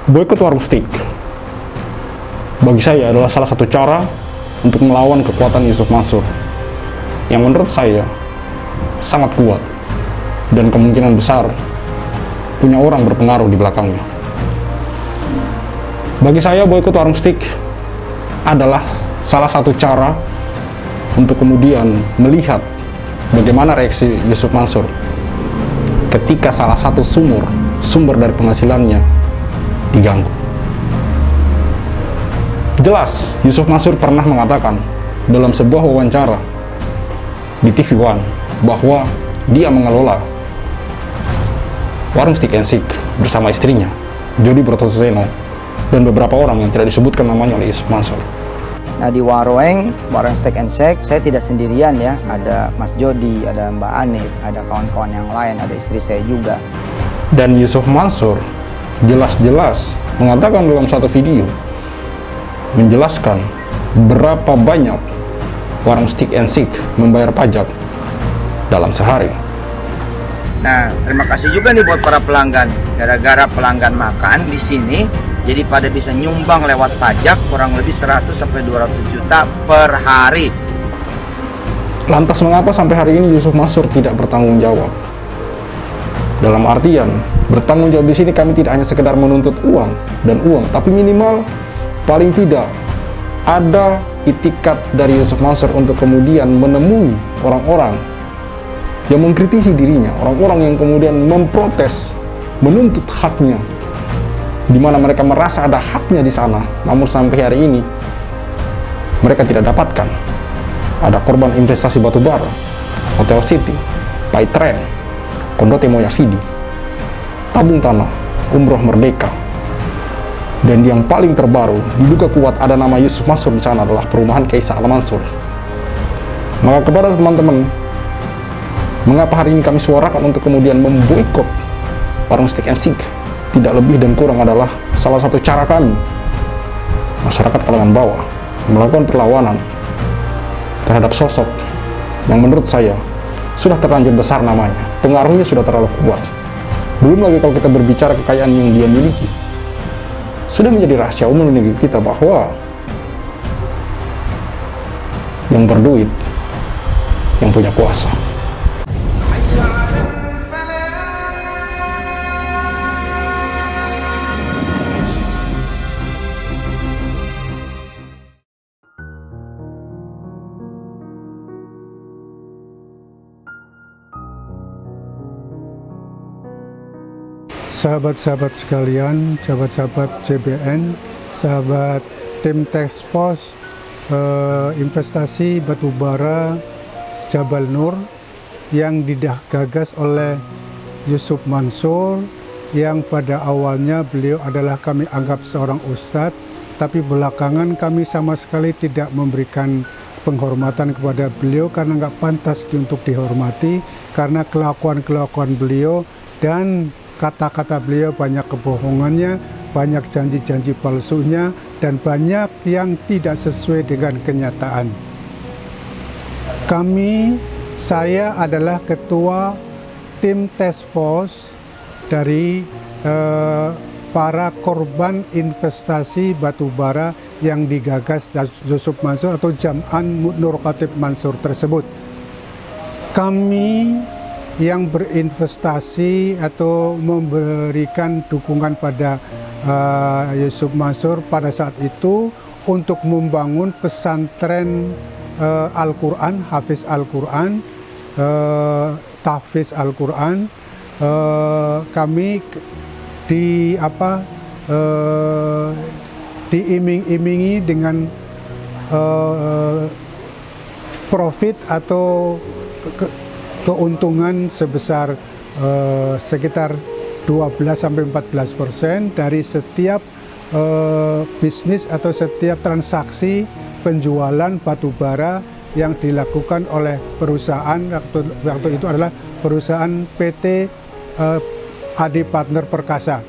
Boykot warung stik bagi saya adalah salah satu cara untuk melawan kekuatan Yusuf Mansur yang menurut saya sangat kuat dan kemungkinan besar punya orang berpengaruh di belakangnya. Bagi saya, boykot warung stik adalah salah satu cara untuk kemudian melihat bagaimana reaksi Yusuf Mansur ketika salah satu sumber dari penghasilannya diganggu. Jelas, Yusuf Mansur pernah mengatakan dalam sebuah wawancara di TV One bahwa dia mengelola warung Stick and Seek bersama istrinya, Jody Brotoseno, dan beberapa orang yang tidak disebutkan namanya oleh Yusuf Mansur. Nah, di warung Stick and Shake saya tidak sendirian ya, ada Mas Jody, ada Mbak Anip, ada kawan-kawan yang lain, ada istri saya juga. Dan Yusuf Mansur jelas-jelas mengatakan dalam satu video, menjelaskan berapa banyak warung Stick and Seek membayar pajak dalam sehari. Nah, terima kasih juga nih buat para pelanggan. Gara-gara pelanggan makan di sini, jadi pada bisa nyumbang lewat pajak kurang lebih 100 sampai 200 juta per hari. Lantas mengapa sampai hari ini Yusuf Mansur tidak bertanggung jawab? Dalam artian, bertanggung jawab di sini kami tidak hanya sekedar menuntut uang dan uang, tapi minimal paling tidak ada itikat dari Yusuf Mansur untuk kemudian menemui orang-orang yang mengkritisi dirinya, orang-orang yang kemudian memprotes, menuntut haknya, di mana mereka merasa ada haknya di sana, namun sampai hari ini mereka tidak dapatkan. Ada korban investasi batubara, Hotel City, Paytren, Kondote Moyafidi, tabung tanah, Umroh Merdeka, dan yang paling terbaru diduga kuat ada nama Yusuf Mansur di sana adalah perumahan Kaisa Al Mansur. Maka kepada teman-teman, mengapa hari ini kami suarakan untuk kemudian memboikot warung Stick and Seek? Tidak lebih dan kurang adalah salah satu cara kami, masyarakat kalangan bawah, melakukan perlawanan terhadap sosok yang menurut saya sudah terlanjur besar namanya, pengaruhnya sudah terlalu kuat. Belum lagi kalau kita berbicara kekayaan yang dia miliki, sudah menjadi rahasia umum di negeri kita bahwa yang berduit, yang punya kuasa. Sahabat-sahabat sekalian, sahabat-sahabat CBN, sahabat tim Task Force investasi batubara Jabal Nur yang digagas oleh Yusuf Mansur, yang pada awalnya beliau adalah kami anggap seorang ustadz, tapi belakangan kami sama sekali tidak memberikan penghormatan kepada beliau karena nggak pantas untuk dihormati, karena kelakuan-kelakuan beliau dan kata-kata beliau banyak kebohongannya, banyak janji-janji palsunya, dan banyak yang tidak sesuai dengan kenyataan. Saya adalah ketua tim task force dari para korban investasi batubara yang digagas Yusuf Mansur atau Jam'an Nur Khatib Mansur tersebut. Kami yang berinvestasi atau memberikan dukungan pada Yusuf Mansur pada saat itu untuk membangun pesantren Al-Quran, Hafiz Al-Quran, Tahfiz Al-Quran. Kami diiming-imingi dengan profit atau keuntungan sebesar sekitar 12-14% dari setiap bisnis atau setiap transaksi penjualan batubara yang dilakukan oleh perusahaan waktu itu adalah perusahaan PT Adi Partner Perkasa,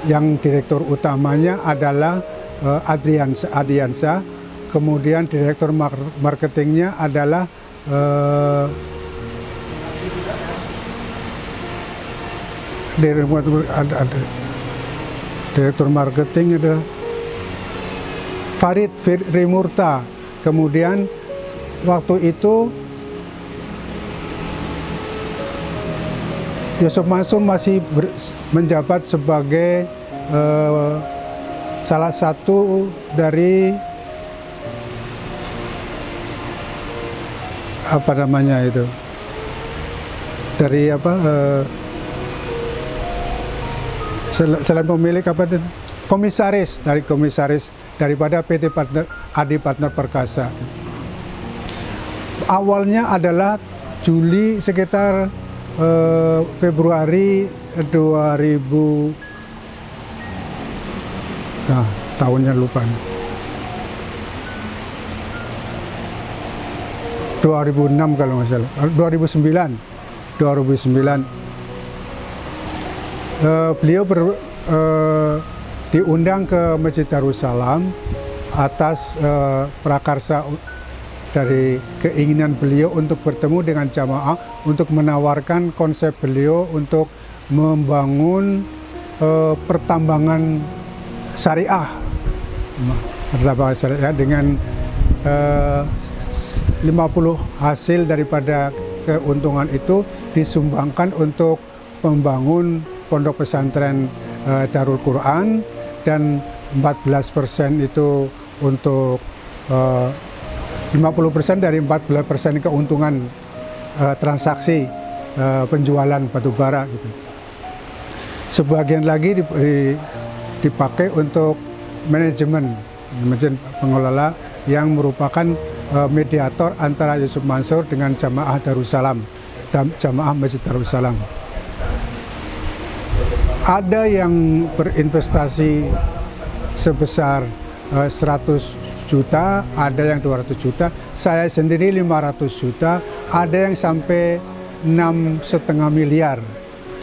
yang direktur utamanya adalah Adiansa, kemudian direktur marketingnya adalah Direktur marketing adalah Farid Rimurta. Kemudian waktu itu Yusuf Mansur masih menjabat sebagai salah satu dari apa namanya itu, dari apa selain pemilik apa, komisaris daripada PT Partner Adi Partner Perkasa. Awalnya adalah Juli sekitar Februari 2000, nah tahunnya lupa, 2006 kalau nggak salah, 2009 beliau diundang ke Masjid Darussalam atas prakarsa dari keinginan beliau untuk bertemu dengan jamaah, untuk menawarkan konsep beliau untuk membangun pertambangan syariah, dengan 50 hasil daripada keuntungan itu disumbangkan untuk membangun pondok pesantren Darul Quran, dan 14% itu untuk 50% dari 14% keuntungan transaksi penjualan batubara gitu. Sebagian lagi dipakai untuk manajemen pengelola yang merupakan mediator antara Yusuf Mansur dengan jamaah Darussalam dan jamaah Masjid Darussalam. Ada yang berinvestasi sebesar 100 juta, ada yang 200 juta, saya sendiri 500 juta, ada yang sampai 6,5 miliar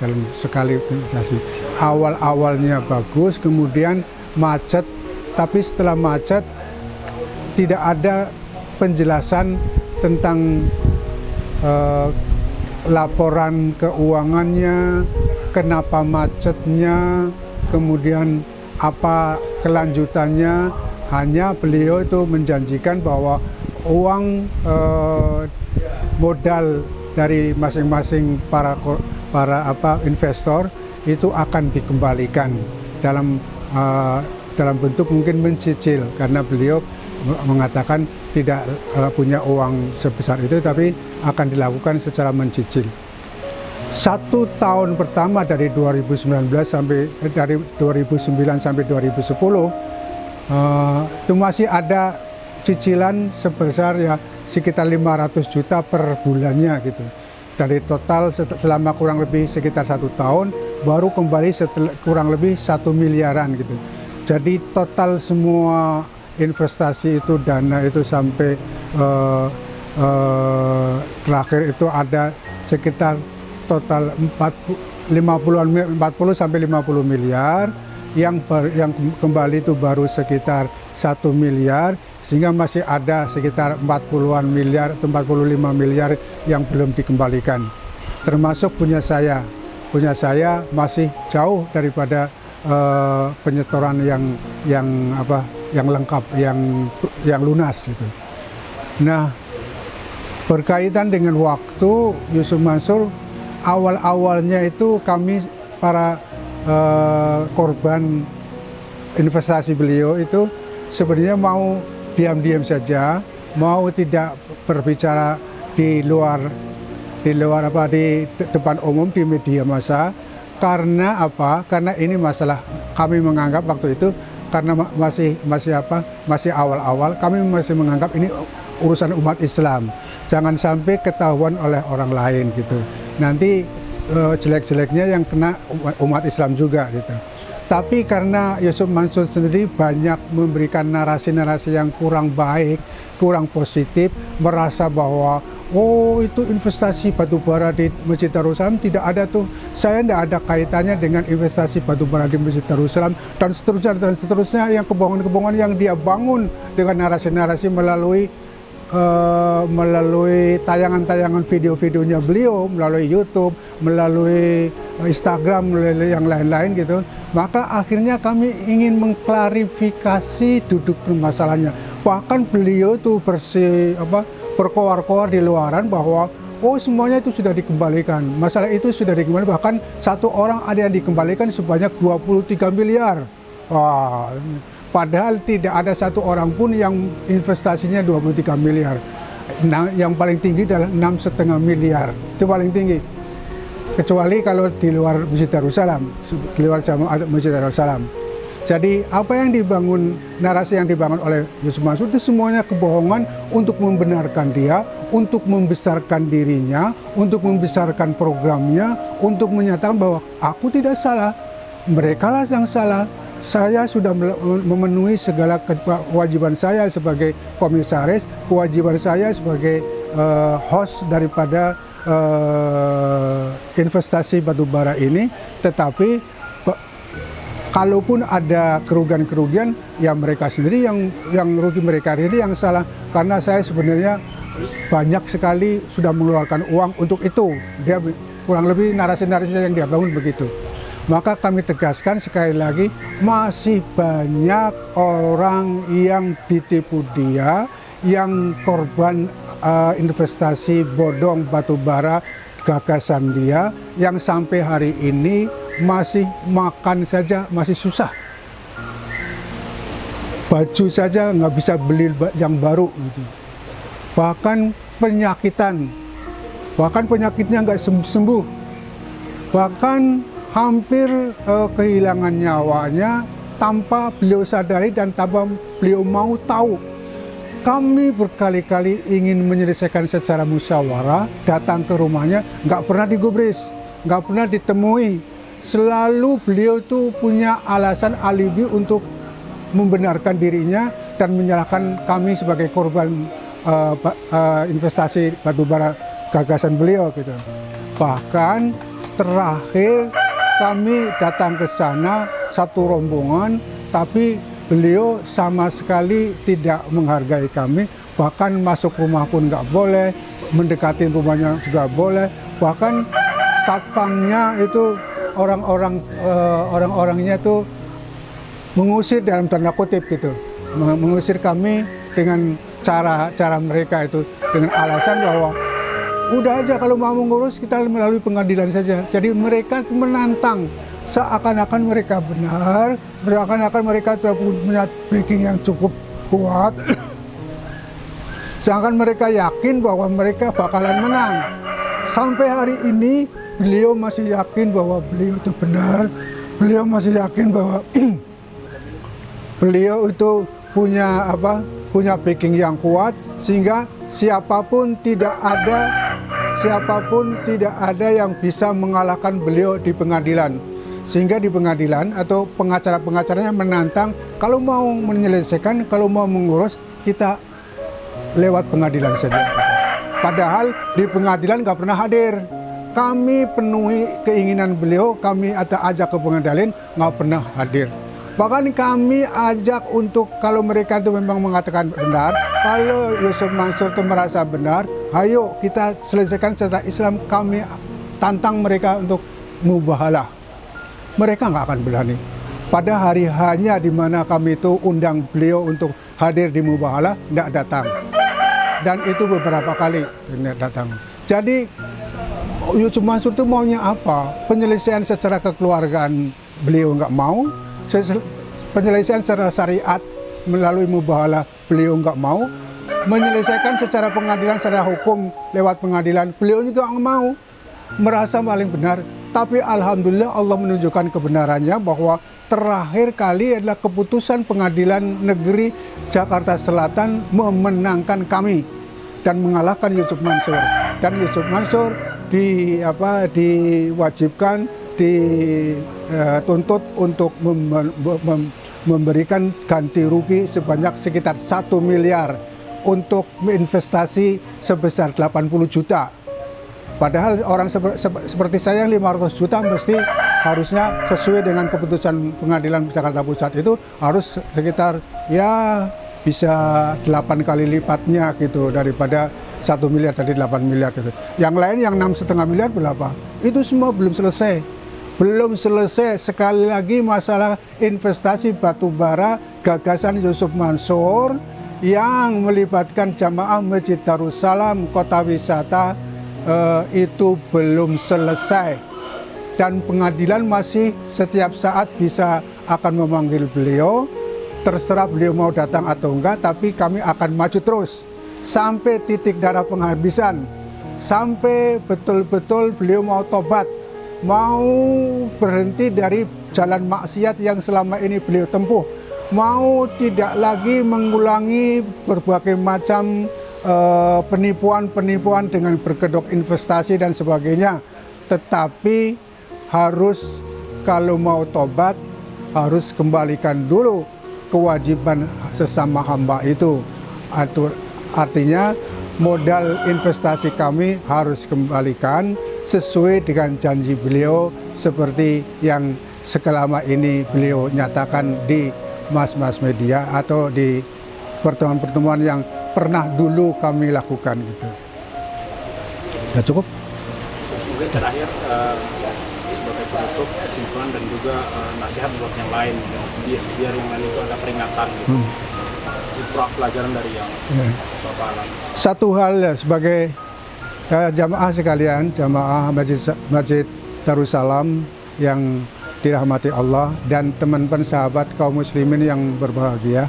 dalam sekali investasi. Awal-awalnya bagus, kemudian macet, tapi setelah macet tidak ada penjelasan tentang laporan keuangannya, kenapa macetnya, kemudian apa kelanjutannya. Hanya beliau itu menjanjikan bahwa uang modal dari masing-masing para investor itu akan dikembalikan dalam bentuk mungkin mencicil, karena beliau mengatakan tidak punya uang sebesar itu, tapi akan dilakukan secara mencicil. 1 tahun pertama dari 2009 sampai 2010 itu masih ada cicilan sebesar ya sekitar 500 juta per bulannya gitu. Dari total selama kurang lebih sekitar 1 tahun baru kembali kurang lebih 1 miliaran gitu. Jadi total semua investasi itu, dana itu sampai terakhir itu ada sekitar total 40 sampai 50 miliar. Yang kembali itu baru sekitar 1 miliar, sehingga masih ada sekitar 40-an miliar atau 45 miliar yang belum dikembalikan. Termasuk punya saya masih jauh daripada penyetoran yang lengkap, yang lunas gitu. Nah, berkaitan dengan waktu, Yusuf Mansur awal-awalnya itu kami para korban investasi beliau itu sebenarnya mau diam-diam saja, mau tidak berbicara di depan umum, di media massa. Karena apa? Karena ini masalah, kami menganggap waktu itu karena masih awal-awal, kami masih menganggap ini urusan umat Islam, jangan sampai ketahuan oleh orang lain gitu. Nanti jelek-jeleknya yang kena umat Islam juga gitu. Tapi karena Yusuf Mansur sendiri banyak memberikan narasi-narasi yang kurang baik, kurang positif, merasa bahwa oh itu investasi batubara di Masjid Darussalam tidak ada tuh, saya tidak ada kaitannya dengan investasi batubara di Masjid Darussalam, dan seterusnya yang kebohongan-kebohongan yang dia bangun dengan narasi-narasi melalui melalui tayangan-tayangan video-videonya beliau, melalui YouTube, melalui Instagram, melalui yang lain-lain gitu. Maka akhirnya kami ingin mengklarifikasi duduk masalahnya. Bahkan beliau tuh berkoar-koar di luaran bahwa oh semuanya itu sudah dikembalikan, masalah itu sudah dikembalikan, bahkan satu orang ada yang dikembalikan sebanyak 23 miliar. Wah, padahal tidak ada satu orang pun yang investasinya 23 miliar. Nah, yang paling tinggi adalah 6,5 miliar, itu paling tinggi. Kecuali kalau di luar Masjid Darussalam, di luar jamaah Masjid Darussalam. Jadi apa yang dibangun, narasi yang dibangun oleh Yusuf Mansur itu semuanya kebohongan untuk membenarkan dia, untuk membesarkan dirinya, untuk membesarkan programnya, untuk menyatakan bahwa aku tidak salah, mereka lah yang salah. Saya sudah memenuhi segala kewajiban saya sebagai komisaris, kewajiban saya sebagai host daripada investasi batubara ini, tetapi kalaupun ada kerugian-kerugian, ya mereka sendiri yang rugi, mereka sendiri yang salah. Karena saya sebenarnya banyak sekali sudah mengeluarkan uang untuk itu. Dia kurang lebih narasi-narasi yang dia bangun begitu. Maka kami tegaskan sekali lagi, masih banyak orang yang ditipu dia, yang korban investasi bodong batubara gagasan dia, yang sampai hari ini masih makan saja masih susah, baju saja nggak bisa beli yang baru gitu. Bahkan penyakitnya nggak sembuh, bahkan hampir kehilangan nyawanya tanpa beliau sadari dan tanpa beliau mau tahu. Kami berkali-kali ingin menyelesaikan secara musyawarah, datang ke rumahnya, nggak pernah digubris, nggak pernah ditemui. Selalu beliau tuh punya alasan alibi untuk membenarkan dirinya dan menyalahkan kami sebagai korban investasi batubara gagasan beliau gitu. Bahkan terakhir kami datang ke sana satu rombongan, tapi beliau sama sekali tidak menghargai kami. Bahkan masuk rumah pun nggak boleh, mendekati rumahnya juga boleh. Bahkan satpamnya itu orang-orangnya itu mengusir dalam tanda kutip gitu, mengusir kami dengan cara mereka itu, dengan alasan bahwa udah aja kalau mau mengurus kita melalui pengadilan saja. Jadi mereka menantang seakan-akan mereka benar, seakan-akan mereka telah punya backing yang cukup kuat, seakan mereka yakin bahwa mereka bakalan menang. Sampai hari ini beliau masih yakin bahwa beliau itu benar, beliau masih yakin bahwa beliau itu punya backing yang kuat, sehingga siapapun tidak ada yang bisa mengalahkan beliau di pengadilan. Sehingga di pengadilan atau pengacara-pengacaranya menantang, kalau mau menyelesaikan, kalau mau mengurus, kita lewat pengadilan saja. Padahal di pengadilan nggak pernah hadir. Kami penuhi keinginan beliau, kami ajak ke pengadilan, nggak pernah hadir. Bahkan kami ajak untuk, kalau mereka itu memang mengatakan benar, kalau Yusuf Mansur itu merasa benar, ayo kita selesaikan secara Islam. Kami tantang mereka untuk mubahalah. Mereka nggak akan berani. Pada hari hanya di mana kami itu undang beliau untuk hadir di mubahalah, nggak datang. Dan itu beberapa kali datang. Jadi Yusuf Mansur itu maunya apa? Penyelesaian secara kekeluargaan beliau nggak mau, penyelesaian secara syariat melalui mubahalah beliau nggak mau, menyelesaikan secara pengadilan, secara hukum lewat pengadilan beliau juga nggak mau, merasa paling benar. Tapi alhamdulillah Allah menunjukkan kebenarannya bahwa terakhir kali adalah keputusan Pengadilan Negeri Jakarta Selatan memenangkan kami dan mengalahkan Yusuf Mansur. Dan Yusuf Mansur diwajibkan, dituntut untuk memberikan ganti rugi sebanyak sekitar 1 miliar untuk investasi sebesar 80 juta. Padahal orang seperti saya 500 juta mesti harusnya sesuai dengan keputusan Pengadilan Jakarta Pusat itu harus sekitar ya bisa 8 kali lipatnya gitu daripada 1 miliar tadi 8 miliar gitu. Yang lain yang 6,5 miliar berapa? Itu semua belum selesai. Belum selesai. Sekali lagi masalah investasi batu bara gagasan Yusuf Mansur yang melibatkan jamaah Masjid Darussalam kota wisata itu belum selesai. Dan pengadilan masih setiap saat bisa akan memanggil beliau. Terserah beliau mau datang atau enggak, tapi kami akan maju terus sampai titik darah penghabisan, sampai betul-betul beliau mau tobat, mau berhenti dari jalan maksiat yang selama ini beliau tempuh, mau tidak lagi mengulangi berbagai macam penipuan-penipuan dengan berkedok investasi dan sebagainya. Tetapi harus, kalau mau tobat, harus kembalikan dulu kewajiban sesama hamba itu. Artinya modal investasi kami harus kembalikan sesuai dengan janji beliau seperti yang selama ini beliau nyatakan di mas-mas media atau di pertemuan-pertemuan yang pernah dulu kami lakukan gitu. Ya cukup. Mungkin terakhir sebagai penutup kesimpulan dan juga nasihat buat yang lain, biar yang lain itu ada peringatan gitu. Pelajaran dari yang Bapak alami. Satu hal ya, sebagai jamaah sekalian, jamaah Masjid Darussalam yang dirahmati Allah dan teman-teman sahabat kaum muslimin yang berbahagia,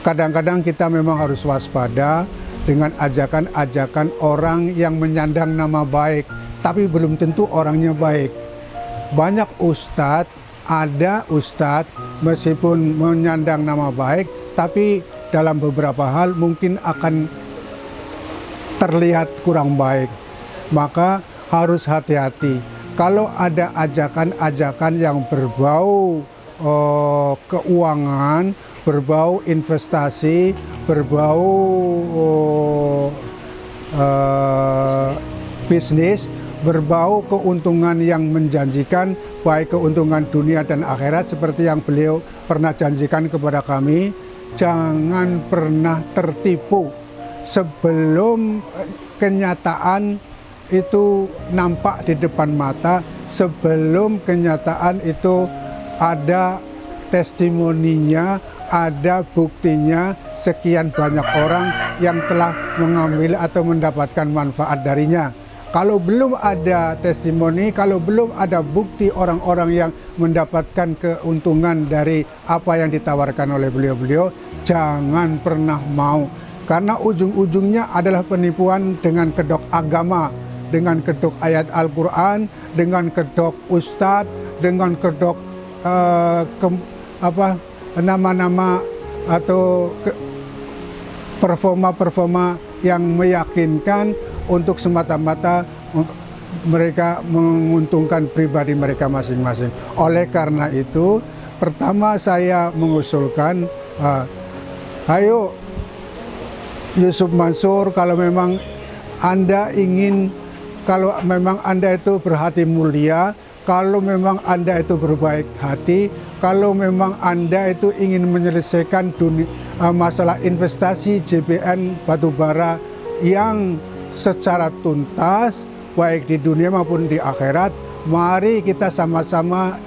kadang-kadang kita memang harus waspada dengan ajakan-ajakan orang yang menyandang nama baik, tapi belum tentu orangnya baik. Banyak ustadz, ada ustadz meskipun menyandang nama baik, tapi dalam beberapa hal mungkin akan terlihat kurang baik. Maka harus hati-hati. Kalau ada ajakan-ajakan yang berbau keuangan, berbau investasi, berbau bisnis, berbau keuntungan yang menjanjikan, baik keuntungan dunia dan akhirat seperti yang beliau pernah janjikan kepada kami, jangan pernah tertipu sebelum kenyataan itu nampak di depan mata, sebelum kenyataan itu ada testimoninya, ada buktinya, sekian banyak orang yang telah mengambil atau mendapatkan manfaat darinya. Kalau belum ada testimoni, kalau belum ada bukti orang-orang yang mendapatkan keuntungan dari apa yang ditawarkan oleh beliau-beliau, jangan pernah mau. Karena ujung-ujungnya adalah penipuan dengan kedok agama, dengan kedok ayat Al-Quran, dengan kedok ustadz, dengan kedok nama-nama atau performa-performa yang meyakinkan untuk semata-mata mereka menguntungkan pribadi mereka masing-masing. Oleh karena itu, pertama saya mengusulkan, ayo Yusuf Mansur, kalau memang Anda ingin, kalau memang Anda itu berhati mulia, kalau memang Anda itu berbaik hati, kalau memang Anda itu ingin menyelesaikan masalah investasi JBN batubara yang secara tuntas, baik di dunia maupun di akhirat, mari kita sama-sama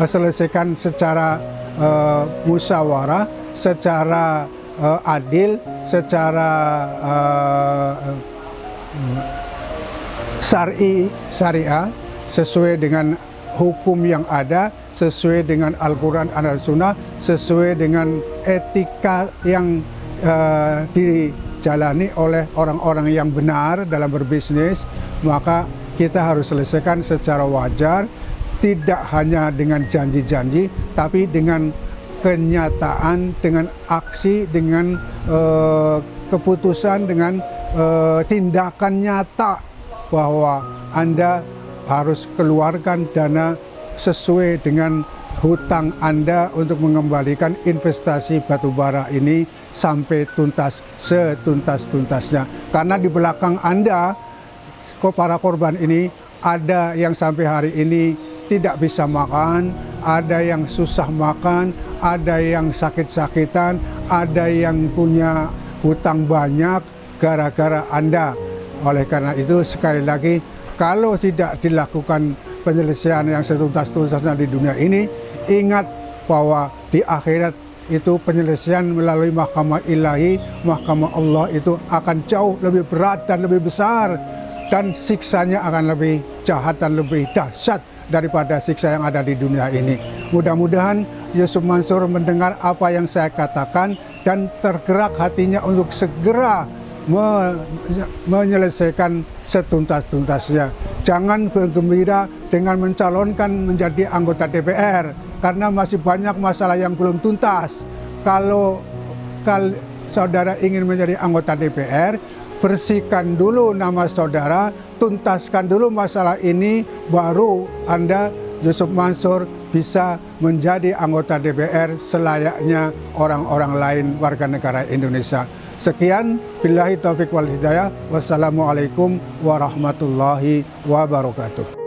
selesaikan secara musyawarah, secara adil, secara syariah, sesuai dengan hukum yang ada, sesuai dengan Al-Quran dan Al-Sunnah, sesuai dengan etika yang dijalani oleh orang-orang yang benar dalam berbisnis. Maka kita harus selesaikan secara wajar, tidak hanya dengan janji-janji, tapi dengan kenyataan, dengan aksi, dengan keputusan, dengan tindakan nyata bahwa Anda harus keluarkan dana sesuai dengan hutang Anda untuk mengembalikan investasi batubara ini sampai tuntas, setuntas-tuntasnya. Karena di belakang Anda, para korban ini, ada yang sampai hari ini tidak bisa makan, ada yang susah makan, ada yang sakit-sakitan, ada yang punya hutang banyak gara-gara Anda. Oleh karena itu sekali lagi, kalau tidak dilakukan penyelesaian yang setuntas-tuntasnya di dunia ini, ingat bahwa di akhirat itu penyelesaian melalui mahkamah ilahi, mahkamah Allah itu akan jauh lebih berat dan lebih besar, dan siksanya akan lebih jahat dan lebih dahsyat daripada siksa yang ada di dunia ini. Mudah-mudahan Yusuf Mansur mendengar apa yang saya katakan dan tergerak hatinya untuk segera menyelesaikan setuntas-tuntasnya. Jangan bergembira dengan mencalonkan menjadi anggota DPR, karena masih banyak masalah yang belum tuntas. Kalau saudara ingin menjadi anggota DPR, bersihkan dulu nama saudara, tuntaskan dulu masalah ini, baru Anda, Yusuf Mansur, bisa menjadi anggota DPR selayaknya orang-orang lain warga negara Indonesia. Sekian, billahi taufiq wal hidayah. Wassalamualaikum warahmatullahi wabarakatuh.